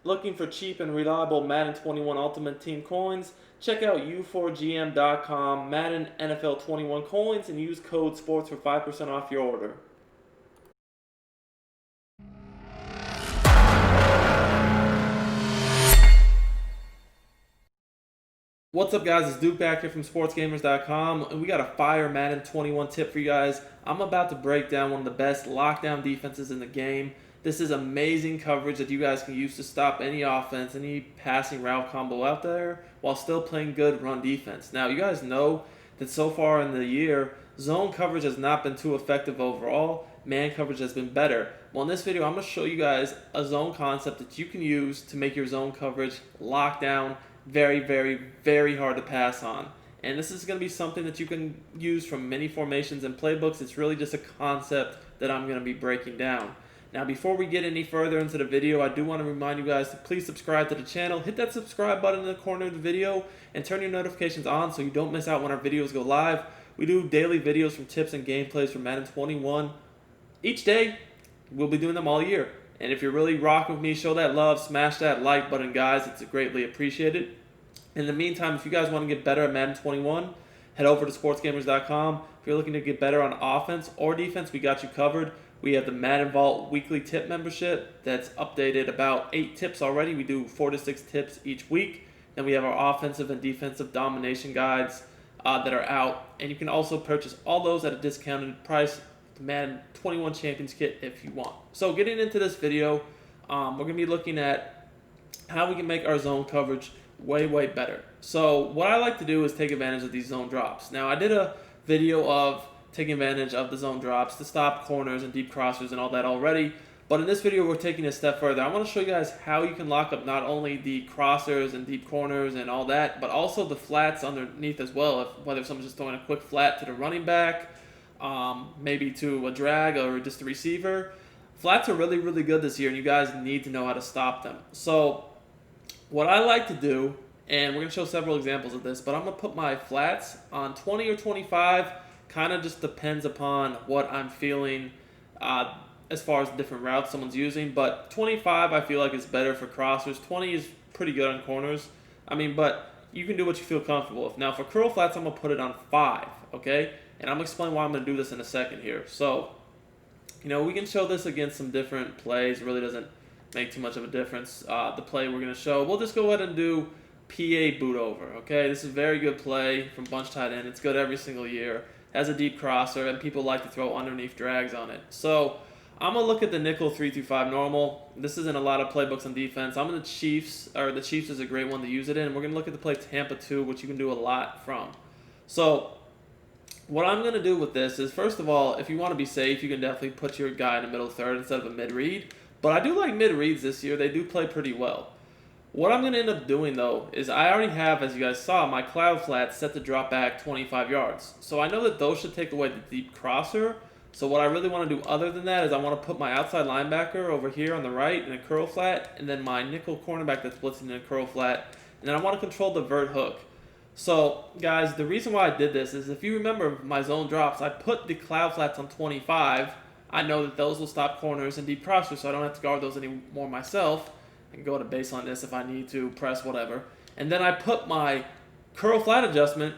Looking for cheap and reliable Madden 21 Ultimate Team coins? Check out u4gm.com, Madden NFL 21 coins, and use code SPORTS for 5% off your order. What's up, guys? It's Duke back here from sportsgamers.com, and we got a fire Madden 21 tip for you guys. I'm about to break down one of the best lockdown defenses in the game. This is amazing coverage that you guys can use to stop any offense, any passing route combo out there, while still playing good run defense. Now, you guys know that so far in the year, zone coverage has not been too effective overall. Man coverage has been better. Well, in this video, I'm going to show you guys a zone concept that you can use to make your zone coverage lockdown very, very, very hard to pass on. And this is going to be something that you can use from many formations and playbooks. It's really just a concept that I'm going to be breaking down. Now, before we get any further into the video, I do want to remind you guys to please subscribe to the channel. Hit that subscribe button in the corner of the video and turn your notifications on so you don't miss out when our videos go live. We do daily videos from tips and gameplays from Madden 21 each day. We'll be doing them all year. And if you're really rocking with me, show that love, smash that like button, guys. It's greatly appreciated. In the meantime, if you guys want to get better at Madden 21, head over to sportsgamers.com. If you're looking to get better on offense or defense, we got you covered. We have the Madden Vault weekly tip membership that's updated about 8 tips already. We do 4 to 6 tips each week. Then we have our offensive and defensive domination guides that are out. And you can also purchase all those at a discounted price. The Madden 21 Champions Kit if you want. So getting into this video, we're going to be looking at how we can make our zone coverage way better. So what I like to do is take advantage of these zone drops. Now, I did a video of taking advantage of the zone drops to stop corners and deep crossers and all that already, but in this video we're taking it a step further. I want to show you guys how you can lock up not only the crossers and deep corners and all that, but also the flats underneath as well. Whether someone's just throwing a quick flat to the running back, maybe to a drag or just a receiver. Flats are really good this year, and you guys need to know how to stop them. So what I like to do, and we're going to show several examples of this, but I'm going to put my flats on 20 or 25. Kind of just depends upon what I'm feeling as far as the different routes someone's using. But 25 I feel like is better for crossers. 20 is pretty good on corners. But you can do what you feel comfortable with. Now for curl flats, I'm going to put it on 5, okay? And I'm going to explain why I'm going to do this in a second here. So, we can show this against some different plays. It really doesn't make too much of a difference. The play we're going to show, we'll just go ahead and do PA boot over, okay? This is a very good play from bunch tight end. It's good every single year. Has a deep crosser, and people like to throw underneath drags on it. So I'm going to look at the nickel 3-5 normal. This is in a lot of playbooks on defense. I'm in the Chiefs, or the Chiefs is a great one to use it in. We're going to look at the play Tampa 2, which you can do a lot from. So what I'm going to do with this is, first of all, if you want to be safe, you can definitely put your guy in the middle third instead of a mid-read. But I do like mid-reads this year. They do play pretty well. What I'm going to end up doing, though, is I already have, as you guys saw, my cloud flats set to drop back 25 yards. So I know that those should take away the deep crosser. So what I really want to do other than that is I want to put my outside linebacker over here on the right in a curl flat, and then my nickel cornerback that's blitzing in a curl flat. And then I want to control the vert hook. So, guys, the reason why I did this is if you remember my zone drops, I put the cloud flats on 25. I know that those will stop corners and deep crossers, so I don't have to guard those anymore myself. I can go to baseline this if I need to, press whatever. And then I put my curl flat adjustment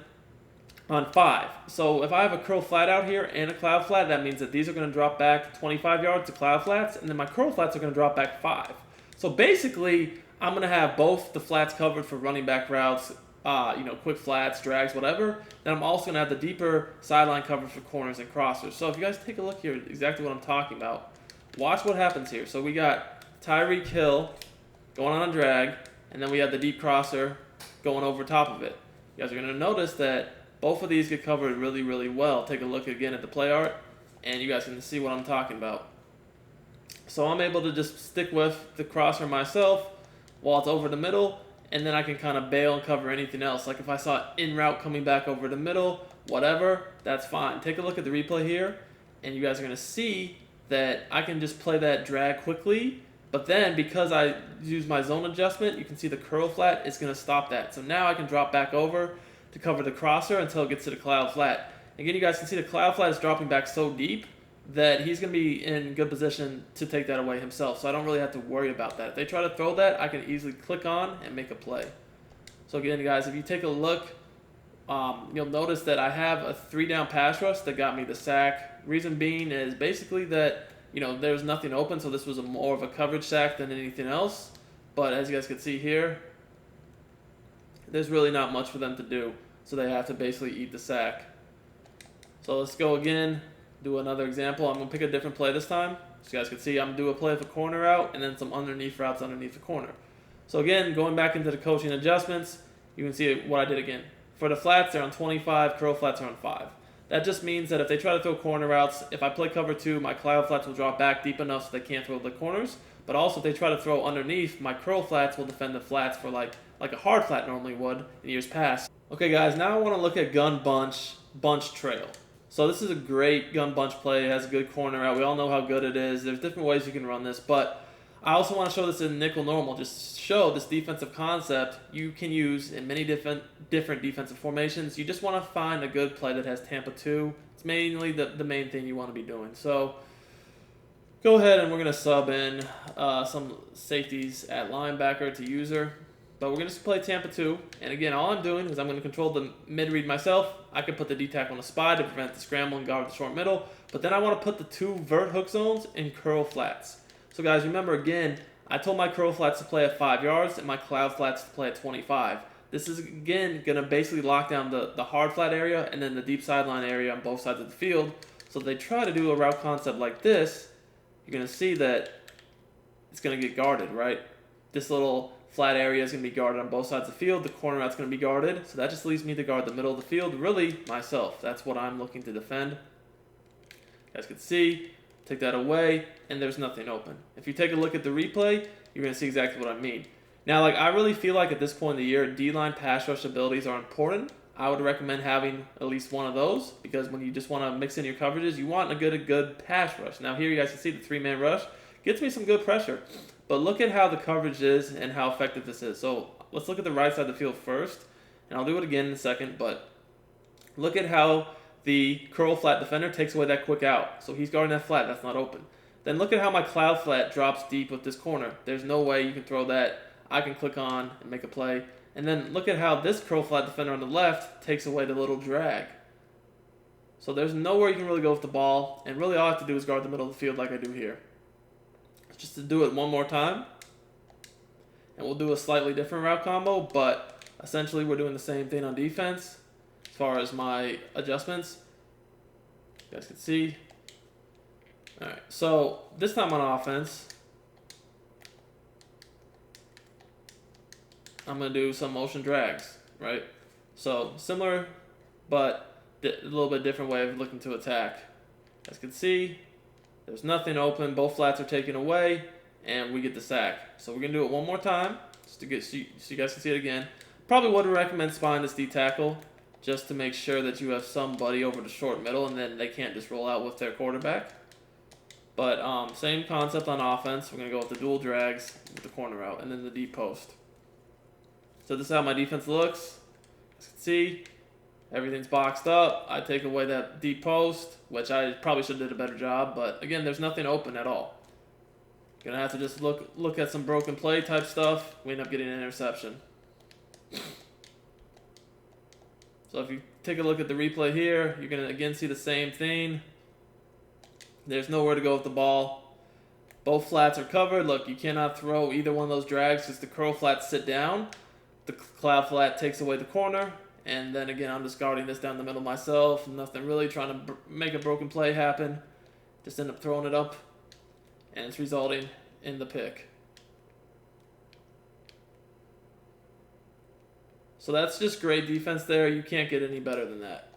on 5. So if I have a curl flat out here and a cloud flat, that means that these are going to drop back 25 yards to cloud flats, and then my curl flats are going to drop back 5. So basically, I'm going to have both the flats covered for running back routes, quick flats, drags, whatever. Then I'm also going to have the deeper sideline coverage for corners and crossers. So if you guys take a look here, exactly what I'm talking about, watch what happens here. So we got Tyreek Hill going on a drag, and then we have the deep crosser going over top of it. You guys are going to notice that both of these get covered really well. Take a look again at the play art, and you guys can see what I'm talking about. So I'm able to just stick with the crosser myself while it's over the middle, and then I can kind of bail and cover anything else. Like if I saw in route coming back over the middle, whatever, that's fine. Take a look at the replay here, and you guys are going to see that I can just play that drag quickly. But then, because I use my zone adjustment, you can see the curl flat is going to stop that. So now I can drop back over to cover the crosser until it gets to the cloud flat. Again, you guys can see the cloud flat is dropping back so deep that he's going to be in good position to take that away himself. So I don't really have to worry about that. If they try to throw that, I can easily click on and make a play. So again, guys, if you take a look, you'll notice that I have a 3-down pass rush that got me the sack. Reason being is basically that, there's nothing open, so this was more of a coverage sack than anything else. But as you guys can see here, there's really not much for them to do. So they have to basically eat the sack. So let's go again, do another example. I'm going to pick a different play this time. So you guys can see I'm going to do a play with a corner out and then some underneath routes underneath the corner. So again, going back into the coaching adjustments, you can see what I did again. For the flats, they're on 25, curl flats are on 5. That just means that if they try to throw corner routes, if I play cover 2, my cloud flats will drop back deep enough so they can't throw the corners. But also if they try to throw underneath, my curl flats will defend the flats for like a hard flat normally would in years past. Okay guys, now I want to look at gun bunch trail. So this is a great gun bunch play. It has a good corner out. We all know how good it is. There's different ways you can run this, but I also want to show this in nickel normal. Just show this defensive concept you can use in many different defensive formations. You just want to find a good play that has Tampa 2. It's mainly the main thing you want to be doing. So go ahead and we're going to sub in some safeties at linebacker to user. But we're going to play Tampa 2. And again, all I'm doing is I'm going to control the mid-read myself. I can put the D-tackle on the spy to prevent the scramble and guard the short middle. But then I want to put the 2 vert hook zones in curl flats. So guys, remember again, I told my curl flats to play at 5 yards and my cloud flats to play at 25. This is again going to basically lock down the hard flat area and then the deep sideline area on both sides of the field. So if they try to do a route concept like this, you're going to see that it's going to get guarded, right? This little flat area is going to be guarded on both sides of the field. The corner out's going to be guarded. So that just leaves me to guard the middle of the field, really myself. That's what I'm looking to defend. You guys can see. Take that away, and there's nothing open. If you take a look at the replay, you're going to see exactly what I mean. Now, I really feel like at this point in the year, D-line pass rush abilities are important. I would recommend having at least one of those because when you just want to mix in your coverages, you want a good pass rush. Now, here you guys can see the 3-man rush gets me some good pressure. But look at how the coverage is and how effective this is. So let's look at the right side of the field first, and I'll do it again in a second, but look at how the curl flat defender takes away that quick out. So he's guarding that flat. That's not open. Then look at how my cloud flat drops deep with this corner. There's no way you can throw that. I can click on and make a play. And then look at how this curl flat defender on the left takes away the little drag. So there's nowhere you can really go with the ball. And really all I have to do is guard the middle of the field like I do here. Just to do it one more time. And we'll do a slightly different route combo. But essentially we're doing the same thing on defense. As far as my adjustments, you guys can see. All right, so this time on offense, I'm going to do some motion drags, right? So similar, but a little bit different way of looking to attack. As you can see, there's nothing open. Both flats are taken away, and we get the sack. So we're going to do it one more time, just to get so you guys can see it again. Probably would recommend spying this D-tackle, just to make sure that you have somebody over the short middle and then they can't just roll out with their quarterback. But same concept on offense. We're going to go with the dual drags with the corner out and then the deep post. So this is how my defense looks. As you can see, everything's boxed up. I take away that deep post, which I probably should have did a better job. But again, there's nothing open at all. Going to have to just look at some broken play type stuff. We end up getting an interception. So if you take a look at the replay here, you're going to again see the same thing. There's nowhere to go with the ball. Both flats are covered. Look, you cannot throw either one of those drags because the curl flats sit down. The cloud flat takes away the corner. And then again, I'm just guarding this down the middle myself. Nothing really trying to make a broken play happen. Just end up throwing it up. And it's resulting in the pick. So that's just great defense there. You can't get any better than that.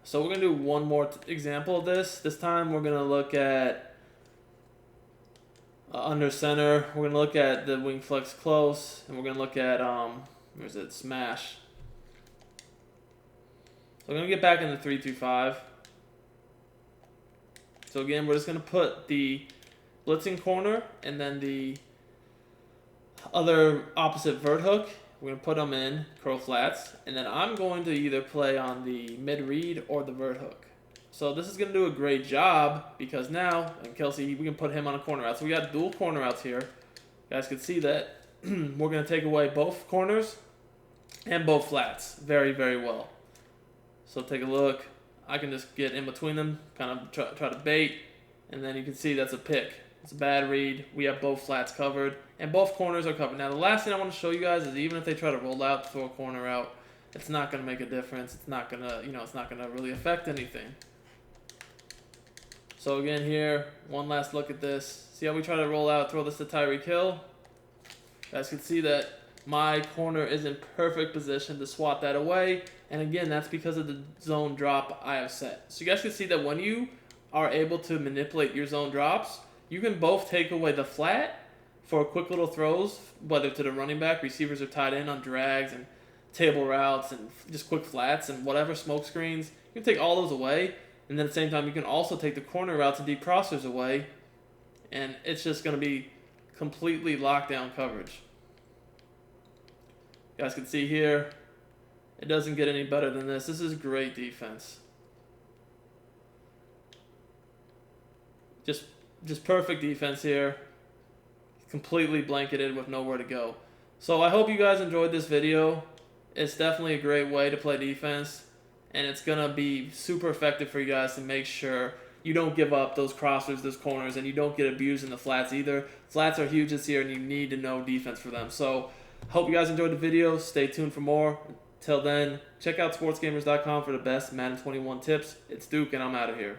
So we're going to do one more example of this. This time we're going to look at under center. We're going to look at the wing flex close. And we're going to look at, where's it, smash. So we're going to get back into 3-2-5. So again, we're just going to put the blitzing corner and then the other opposite vert hook We're going to put them in curl flats, and then I'm going to either play on the mid read or the vert hook. So this is going to do a great job because now, and Kelsey, we can put him on a corner out. So we got dual corner outs here. You guys can see that we're going to take away both corners and both flats very, very well. So take a look. I can just get in between them, kind of try to bait, and then you can see that's a pick. It's a bad read. We have both flats covered, and both corners are covered. Now, the last thing I want to show you guys is even if they try to roll out, throw a corner out, it's not going to make a difference. It's not going to, it's not going to really affect anything. So again here, one last look at this. See how we try to roll out, throw this to Tyreek Hill? You guys can see that my corner is in perfect position to swat that away. And again, that's because of the zone drop I have set. So you guys can see that when you are able to manipulate your zone drops, you can both take away the flat for quick little throws, whether to the running back, receivers are tied in on drags and table routes and just quick flats and whatever, smoke screens. You can take all those away, and then at the same time, you can also take the corner routes and deep crossers away, and it's just going to be completely lockdown coverage. You guys can see here, it doesn't get any better than this. This is great defense. Just perfect defense here. Completely blanketed with nowhere to go. So I hope you guys enjoyed this video. It's definitely a great way to play defense, and it's going to be super effective for you guys to make sure you don't give up those crossers, those corners, and you don't get abused in the flats either. Flats are huge this year, and you need to know defense for them. So hope you guys enjoyed the video. Stay tuned for more. Till then, check out sportsgamers.com for the best Madden 21 tips. It's Duke, and I'm out of here.